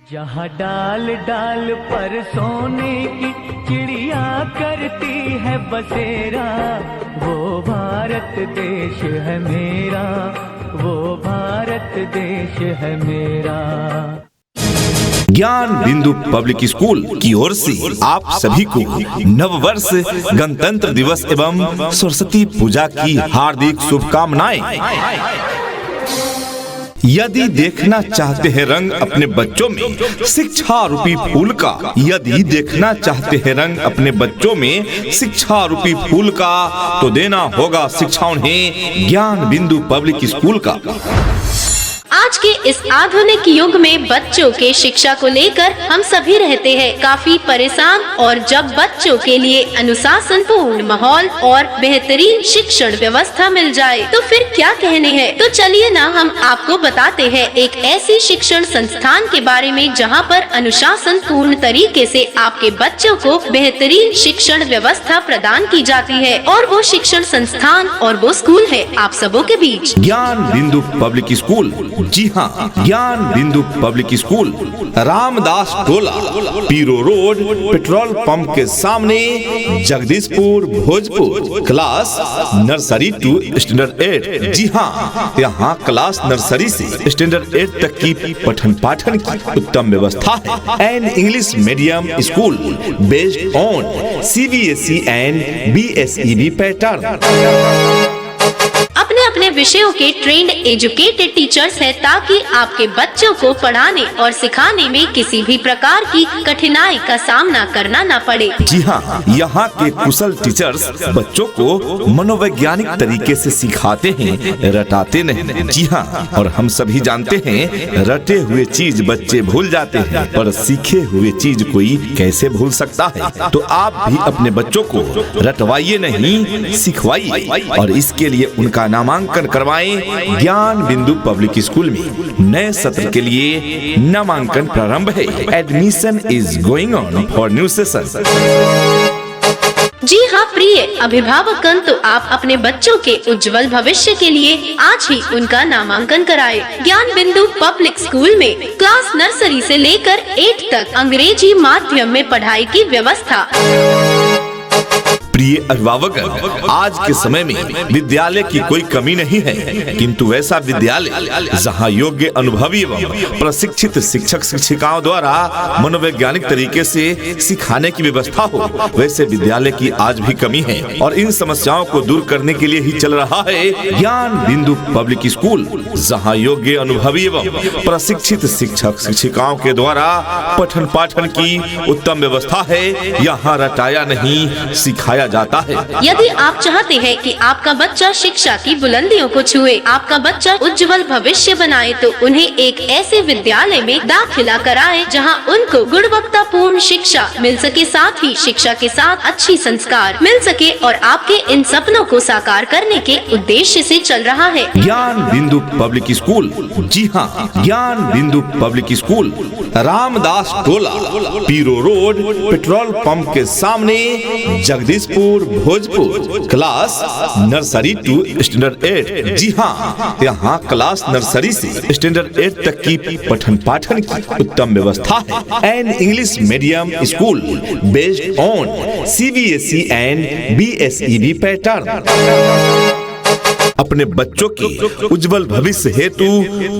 जहाँ डाल डाल पर सोने की चिड़िया करती है बसेरा, वो भारत देश है मेरा, वो भारत देश है मेरा। ज्ञान बिंदु पब्लिक स्कूल की ओर से आप सभी को नव वर्ष, गणतंत्र दिवस एवं सरस्वती पूजा की हार्दिक शुभकामनाएं। यदि देखना चाहते हैं रंग अपने बच्चों में शिक्षा रूपी फूल का, यदि देखना चाहते हैं रंग अपने बच्चों में शिक्षा रूपी फूल का, तो देना होगा शिक्षा उन्हें ज्ञान बिंदु पब्लिक स्कूल का। आज के इस आधुनिक युग में बच्चों के शिक्षा को लेकर हम सभी रहते हैं काफी परेशान, और जब बच्चों के लिए अनुशासन पूर्ण माहौल और बेहतरीन शिक्षण व्यवस्था मिल जाए तो फिर क्या कहने हैं। तो चलिए ना हम आपको बताते हैं एक ऐसी शिक्षण संस्थान के बारे में जहां पर अनुशासन पूर्ण तरीके से आपके बच्चों को बेहतरीन शिक्षण व्यवस्था प्रदान की जाती है, और वो शिक्षण संस्थान और वो स्कूल है आप सबों के बीच ज्ञान बिंदु पब्लिक स्कूल। जी हाँ, Gyan Bindu public school Ramdas Tola, Piro road, petrol pump के सामने, Jagdishpur, Bhojpur. Class nursery to standard 8। जी हाँ, यहाँ क्लास नर्सरी से स्टैंडर्ड 8 तक की पठन पाठन की उत्तम व्यवस्था है। An English medium school based on CBSE and BSEB pattern. अपने विषयों के ट्रेंड एजुकेटेड टीचर्स हैं, ताकि आपके बच्चों को पढ़ाने और सिखाने में किसी भी प्रकार की कठिनाई का सामना करना न पड़े। जी हाँ, यहाँ के कुशल टीचर्स बच्चों को मनोवैज्ञानिक तरीके से सिखाते हैं, रटाते नहीं। जी हाँ, और हम सभी जानते हैं रटे हुए चीज बच्चे भूल जाते हैं, पर सीखे हुए चीज कोई कैसे भूल सकता है। तो आप भी अपने बच्चों को रटवाइए नहीं, सिखवाइए, और इसके लिए उनका नामांकन करवाएं ज्ञान बिंदु पब्लिक स्कूल में। नए सत्र के लिए नामांकन प्रारंभ है। Admission is going on for new session. जी हाँ प्रिय अभिभावकगण, तो आप अपने बच्चों के उज्जवल भविष्य के लिए आज ही उनका नामांकन कराएं। ज्ञान बिंदु पब्लिक स्कूल में क्लास नर्सरी से लेकर 8 तक अंग्रेजी माध्यम में पढ़ाई की व्यवस्था। प्रिय अभिभावक, आज के समय में विद्यालय की कोई कमी नहीं है, किंतु ऐसा विद्यालय जहां योग्य, अनुभवी एवं प्रशिक्षित शिक्षक शिक्षिकाओं द्वारा मनोवैज्ञानिक तरीके से सिखाने की व्यवस्था हो, वैसे विद्यालय की आज भी कमी है। और इन समस्याओं को दूर करने के लिए ही चल रहा है ज्ञान बिंदु पब्लिक स्कूल, जहां योग्य, अनुभवी एवं प्रशिक्षित शिक्षक शिक्षिकाओं के द्वारा पठन पाठन की उत्तम व्यवस्था है। यहाँ रटाया नहीं, सिखाया जाता है। यदि आप चाहते हैं कि आपका बच्चा शिक्षा की बुलंदियों को छुए, आपका बच्चा उज्जवल भविष्य बनाए, तो उन्हें एक ऐसे विद्यालय में दाखिला कराएं जहां उनको गुणवत्तापूर्ण शिक्षा मिल सके, साथ ही शिक्षा के साथ अच्छी संस्कार मिल सके, और आपके इन सपनों को साकार करने के उद्देश्य से चल रहा है ज्ञान बिंदु पब्लिक स्कूल। जी हाँ, Gyan Bindu public school Ramdas Tola, Piro road, petrol pump के सामने, Jagdishpur, Bhojpur. Class nursery to standard 8। जी हाँ, यहाँ क्लास नर्सरी से स्टैंडर्ड 8 तक की पठन पाठन की उत्तम व्यवस्था है। An English medium school based on CBSE and BSEB pattern. अपने बच्चों के उज्जवल भविष्य हेतु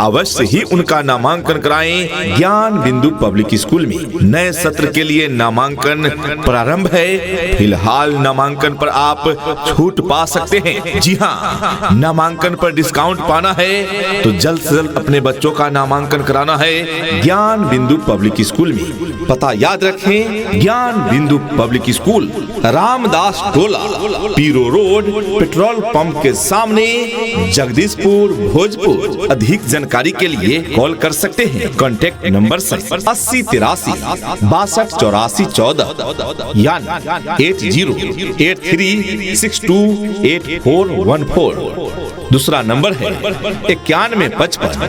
अवश्य ही उनका नामांकन कराएं ज्ञान बिंदु पब्लिक स्कूल में। नए सत्र के लिए नामांकन प्रारंभ है। फिलहाल नामांकन पर आप छूट पा सकते हैं। जी हाँ, नामांकन पर डिस्काउंट पाना है तो जल्द से जल्द अपने बच्चों का नामांकन कराना है ज्ञान बिंदु पब्लिक स्कूल में। पता याद रखें, ज्ञान Bindu public school Ramdas Tola, Piro road, petrol pump के सामने, जगदीशपुर, भोजपुर। अधिक जानकारी के लिए कॉल कर सकते हैं। कॉन्टैक्ट नंबर 80 83 62 84 14 यानी 8083 62 8414। दूसरा नंबर है 91 55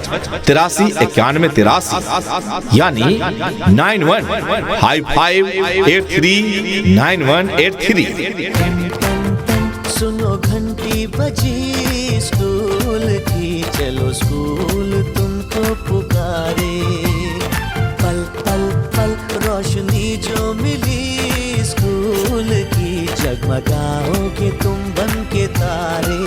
83 91 83 यानी 9155839183। सुनो घंटी बजी स्कूल की, चलो स्कूल तुमको पुकारे। पल रोशनी जो मिली स्कूल की, जगमगाओगे तुम बन के तारे।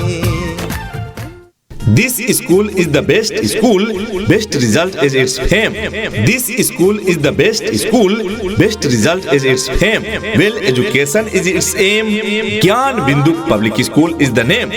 This school is the best school, best result is its fame. This school is the best school, best result is its fame. Well education is its aim. Gyan Bindu Public School is the name.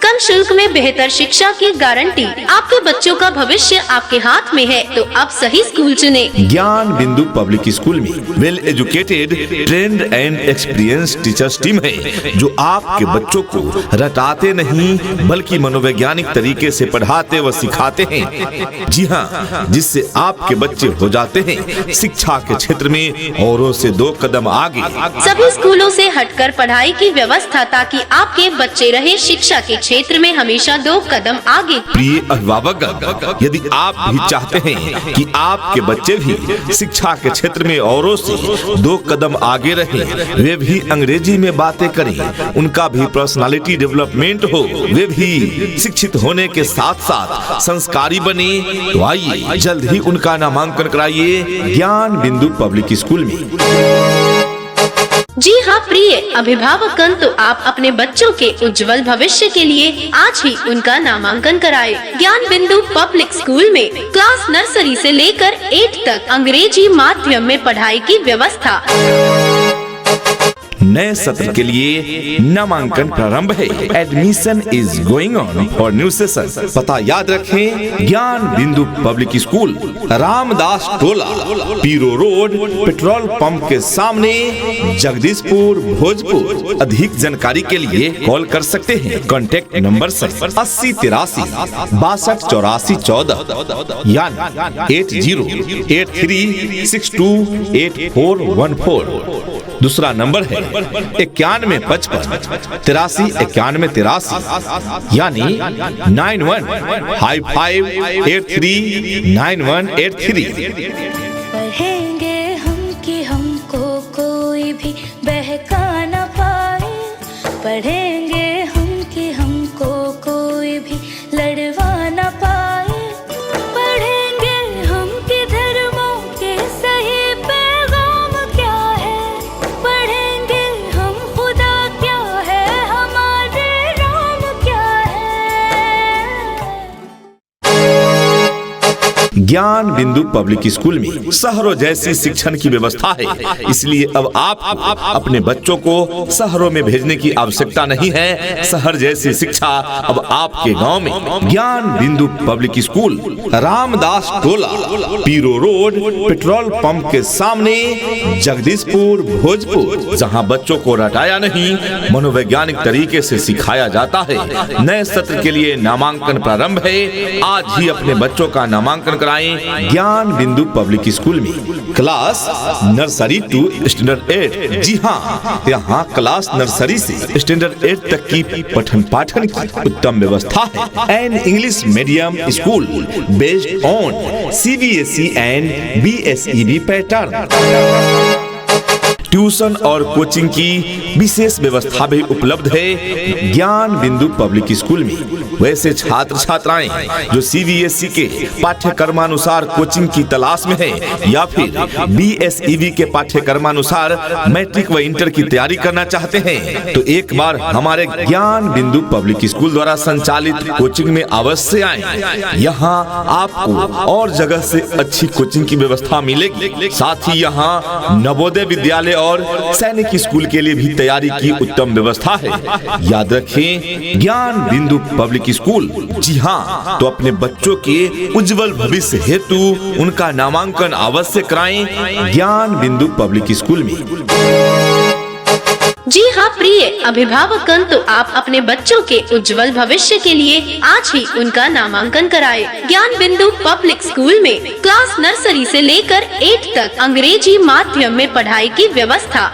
कम शुल्क में बेहतर शिक्षा की guarantee. आपके बच्चों का भविष्य आपके हाथ में है, तो अब सही स्कूल चुने। ज्ञान बिंदु पब्लिक स्कूल में well educated, trend and experience teachers team है, जो आपके बच्चों को रटाते नहीं बल्कि मनोवैज्ञानिक तरीके से पढ़ाते व सिखाते हैं। जी हाँ, जिससे आपके बच्चे हो जाते हैं शिक्षा के क्षेत्र में औरों से 2 कदम आगे। सभी स्कूलों से हटकर पढ़ाई की व्यवस्था, ताकि आपके बच्चे रहे शिक्षा के क्षेत्र में हमेशा 2 कदम आगे। प्रिय अभिभावक, यदि आप भी चाहते हैं कि आपके बच्चे भी शिक्षा के क्षेत्र में औरों से 2 कदम आगे रहें, वे भी अंग्रेजी में बातें करें, उनका भी पर्सनालिटी डेवलपमेंट हो, वे भी शिक्षित होने के साथ साथ संस्कारी बने, तो आइए जल्द ही उनका नामांकन कराइए ज्ञान बिंदु पब्लिक स्कूल में। जी हाँ प्रिय अभिभावकगण, तो आप अपने बच्चों के उज्जवल भविष्य के लिए आज ही उनका नामांकन कराएं। ज्ञान बिंदु पब्लिक स्कूल में क्लास नर्सरी से लेकर 8 तक अंग्रेजी माध्यम में पढ़ाई की व्यवस्था। नए सत्र के लिए नामांकन प्रारंभ है। Admission is going on for new session. पता याद रखें, ज्ञान Bindu public school, Ramdas Tola, Piro road, petrol pump के सामने, जगदीशपुर, भोजपुर। अधिक जानकारी के लिए कॉल कर सकते हैं। कॉन्टैक्ट नंबर 80 83 62 84 14 यानी 8083 62 8414। दूसरा नंबर है 91 55 83 91 83 यानी 9155 83 9183। पढ़ेंगे हम कि हमको कोई भी बहका न पाए, पढ़ेंगे हम कि हमको कोई भी लड़वा न पाए, पढ़ेंगे हम कि धर्मों के सही पैगाम क्या है, पढ़ेंगे हम खुदा क्या है, हमारे राम क्या है। ज्ञान बिंदु पब्लिक स्कूल में शहरों जैसी शिक्षण की व्यवस्था है, इसलिए अब आपको अपने बच्चों को शहरों में भेजने की आवश्यकता नहीं है। शहर जैसी शिक्षा अब आपके गांव में। ज्ञान Bindu public school, Ramdas Tola, Piro road, petrol pump के सामने, जगदीशपुर, भोजपुर। जहां बच्चों को रटाया नहीं, मनोवैज्ञानिक तरीके से सिखाया जाता है। नए सत्र के लिए नामांकन प्रारंभ है। आज ही अपने बच्चों का नामांकन कराएं ज्ञान बिंदु पब्लिक स्कूल में। Class nursery to standard 8। जी हाँ, यहाँ क्लास नर्सरी से स्टैंडर्ड 8 तक की पठन पाठन की उत्तम व्यवस्था है। An English medium school based on CBSE and BSEB pattern. Tuition और कोचिंग की विशेष व्यवस्था भी उपलब्ध है ज्ञान बिंदु पब्लिक स्कूल में। वैसे छात्र छात्राएं जो CBSE के पाठ्यक्रमानुसार कोचिंग की तलाश में है या फिर BSEB के पाठ्यक्रमानुसार मैट्रिक व इंटर की तैयारी करना चाहते हैं, तो एक बार हमारे ज्ञान बिंदु पब्लिक स्कूल द्वारा संचालित कोचिंग में अवश्य आएं। यहाँ आपको और जगह से अच्छी कोचिंग की व्यवस्था मिलेगी। साथ ही यहाँ नवोदय विद्यालय और सैनिक स्कूल के लिए भी तैयारी की उत्तम व्यवस्था है। याद रखें, ज्ञान बिंदु पब्लिक स्कूल। जी हाँ, तो अपने बच्चों के उज्जवल भविष्य हेतु उनका नामांकन अवश्य कराएं ज्ञान बिंदु पब्लिक स्कूल में। जी हाँ प्रिय अभिभावकगण, तो आप अपने बच्चों के उज्जवल भविष्य के लिए आज ही उनका नामांकन कराएं। ज्ञान बिंदु पब्लिक स्कूल में क्लास नर्सरी से लेकर 8 तक अंग्रेजी माध्यम में पढ़ाई की व्यवस्था।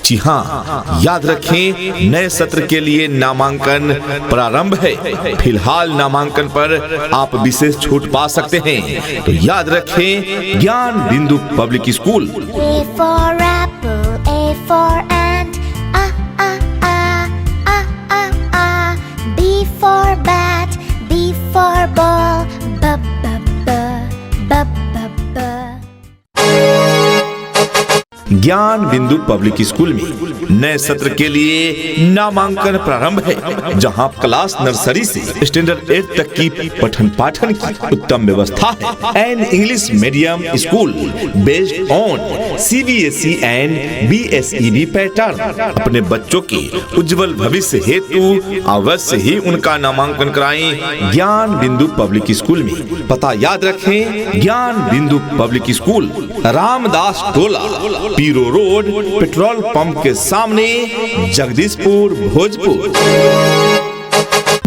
जी हाँ, याद रखें, नए सत्र के लिए नामांकन प्रारंभ है। फिलहाल नामांकन पर आप विशेष छूट पा सकते हैं। तो याद रखें, ज्ञान Bindu public school. A for apple, A for ant, B for bat, B for ball, B, B, B, B, B, B. ज्ञान बिंदु पब्लिक स्कूल में नए सत्र के लिए नामांकन प्रारंभ है, जहां क्लास नर्सरी से स्टैंडर्ड 8 तक की पठन पाठन की उत्तम व्यवस्था है। An English medium school based on CBSE and BSEB pattern. अपने बच्चों के उज्जवल भविष्य हेतु अवश्य ही उनका नामांकन कराएं ज्ञान बिंदु पब्लिक स्कूल में। पता याद रखें, ज्ञान Bindu public school, Ramdas Tola, Piro road, petrol pump के सामने, जगदीशपुर, भोजपुर।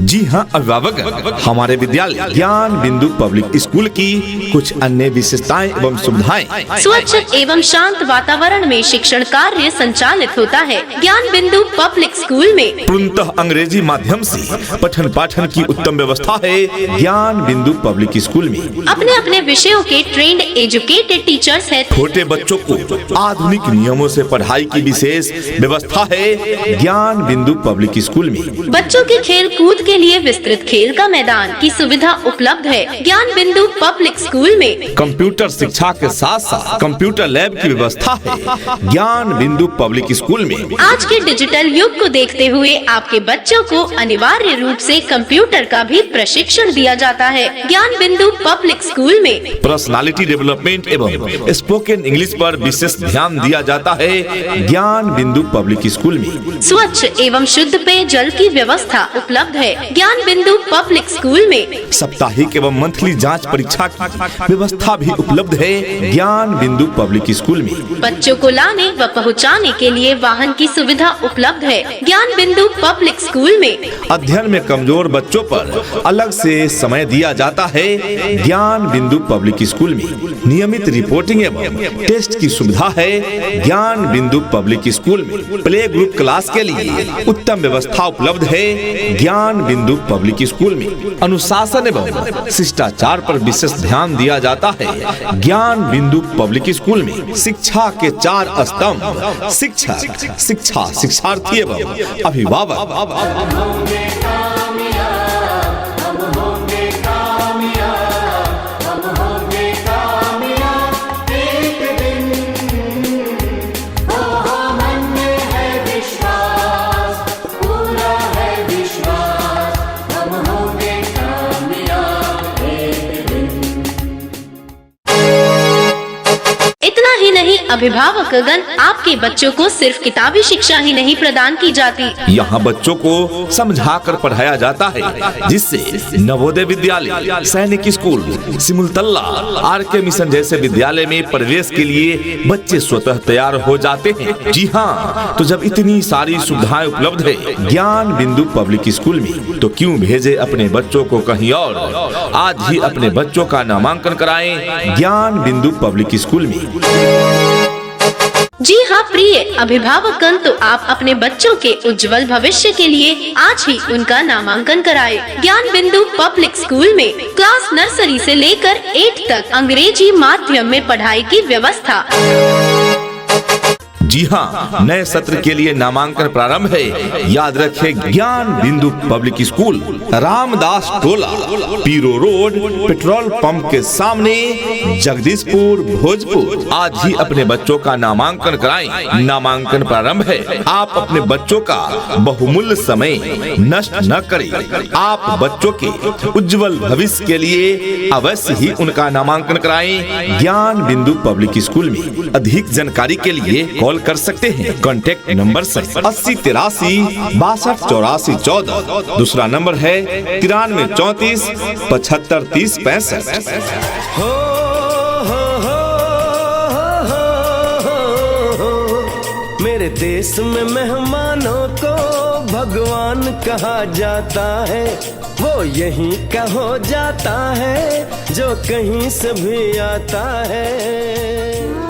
जी हाँ अभिभावक, हमारे विद्यालय ज्ञान बिंदु पब्लिक स्कूल की कुछ अन्य विशेषताएं एवं सुविधाएं। स्वच्छ एवं शांत वातावरण में शिक्षण कार्य संचालित होता है। ज्ञान बिंदु पब्लिक स्कूल में पूर्णतः अंग्रेजी माध्यम से पठन पाठन की उत्तम व्यवस्था है। ज्ञान बिंदु पब्लिक स्कूल में अपने अपने विषयों के ट्रेंड एजुकेटेड टीचर्स हैं। छोटे बच्चों को आधुनिक नियमों से पढ़ाई की विशेष व्यवस्था है। ज्ञान बिंदु पब्लिक स्कूल में बच्चों के खेल कूद के लिए विस्तृत खेल का मैदान की सुविधा उपलब्ध है। ज्ञान बिंदु पब्लिक स्कूल में कंप्यूटर शिक्षा के साथ साथ कंप्यूटर लैब की व्यवस्था है। ज्ञान बिंदु पब्लिक स्कूल में आज के डिजिटल युग को देखते हुए आपके बच्चों को अनिवार्य रूप से कंप्यूटर का भी प्रशिक्षण दिया जाता है। ज्ञान बिंदु पब्लिक स्कूल में पर्सनालिटी डेवलपमेंट एवं स्पोकन इंग्लिश पर विशेष ध्यान दिया जाता है। ज्ञान बिंदु पब्लिक स्कूल में स्वच्छ एवं शुद्ध पेय जल की व्यवस्था उपलब्ध है। ज्ञान बिंदु पब्लिक स्कूल में साप्ताहिक एवं मंथली जांच परीक्षा की व्यवस्था भी उपलब्ध है। ज्ञान बिंदु पब्लिक स्कूल में बच्चों को लाने व पहुंचाने के लिए वाहन की सुविधा उपलब्ध है। ज्ञान बिंदु पब्लिक स्कूल में अध्ययन में कमजोर बच्चों पर अलग से समय दिया जाता है। ज्ञान बिंदु पब्लिक स्कूल में नियमित रिपोर्टिंग एवं टेस्ट की सुविधा है। ज्ञान बिंदु पब्लिक स्कूल में प्ले ग्रुप क्लास के लिए उत्तम व्यवस्था उपलब्ध है। ज्ञान बिंदु पब्लिक स्कूल में अनुशासन एवं शिष्टाचार पर विशेष ध्यान दिया जाता है। ज्ञान बिंदु पब्लिक स्कूल में शिक्षा के 4 स्तंभ शिक्षक, शिक्षा, शिक्षार्थी एवं अभिभावक। अभिभावकगण, आपके बच्चों को सिर्फ किताबी शिक्षा ही नहीं प्रदान की जाती। यहाँ बच्चों को समझाकर पढ़ाया जाता है, जिससे नवोदय विद्यालय, सैनिक स्कूल, सिमुलतल्ला, RK मिशन जैसे विद्यालय में प्रवेश के लिए बच्चे स्वतः तैयार हो जाते हैं। जी हाँ, तो जब इतनी सारी सुविधाएं उपलब्ध है ज्ञान बिंदु पब्लिक स्कूल में, तो क्यों भेजे अपने बच्चों को कहीं और। आज ही अपने बच्चों का नामांकन कराएं ज्ञान बिंदु पब्लिक स्कूल में। जी हाँ प्रिय अभिभावकगण, तो आप अपने बच्चों के उज्जवल भविष्य के लिए आज ही उनका नामांकन कराएं। ज्ञान बिंदु पब्लिक स्कूल में क्लास नर्सरी से लेकर 8 तक अंग्रेजी माध्यम में पढ़ाई की व्यवस्था। जी हाँ, नए सत्र के लिए नामांकन प्रारंभ है। याद रखें, ज्ञान Bindu public school, Ramdas Tola, Piro road, petrol pump के सामने, जगदीशपुर, भोजपुर। आज ही अपने बच्चों का नामांकन कराएं। नामांकन प्रारंभ है। आप अपने बच्चों का बहुमूल्य समय नष्ट न करें। आप बच्चों के उज्जवल भविष्य के लिए अवश्य ही उनका नामांकन कराएं ज्ञान बिंदु पब्लिक स्कूल में। अधिक जानकारी के लिए कॉल कर सकते हैं। Contact number 80 83 62 84 14। दूसरा नंबर है 93 34 75 30 65। मेरे देश में मेहमानों को भगवान कहा जाता है। वो यहीं का हो जाता है जो कहीं से भी आता है।